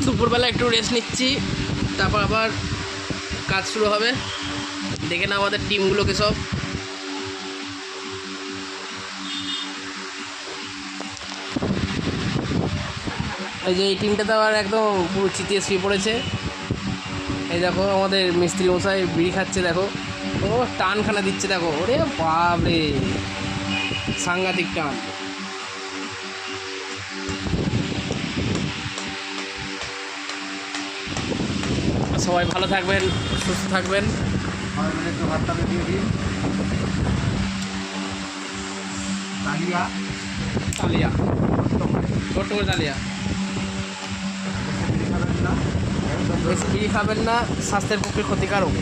দুপুরবেলা একটু রেস্ট নিচ্ছি, তারপর আবার কাজ শুরু হবে। দেখে না আমাদের টিমগুলোকে সব। এই যে এই টিমটাতে আবার একদম পুরো চিতিয়ে শুয়ে পড়েছে। এই দেখো আমাদের মিস্ত্রি মশাই বিড়ি খাচ্ছে, দেখো ও টানখানা দিচ্ছে, দেখো ওরে বাপরে সাংঘাতিক টান। সবাই ভালো থাকবেন, সুস্থ থাকবেন। একটু ভাতটা দিয়ে দিন। ডালিয়া ডালিয়া, ছোট্ট করে ডালিয়া। বেশি বিড়ি খাবেন না, স্বাস্থ্যের পক্ষে ক্ষতিকারক।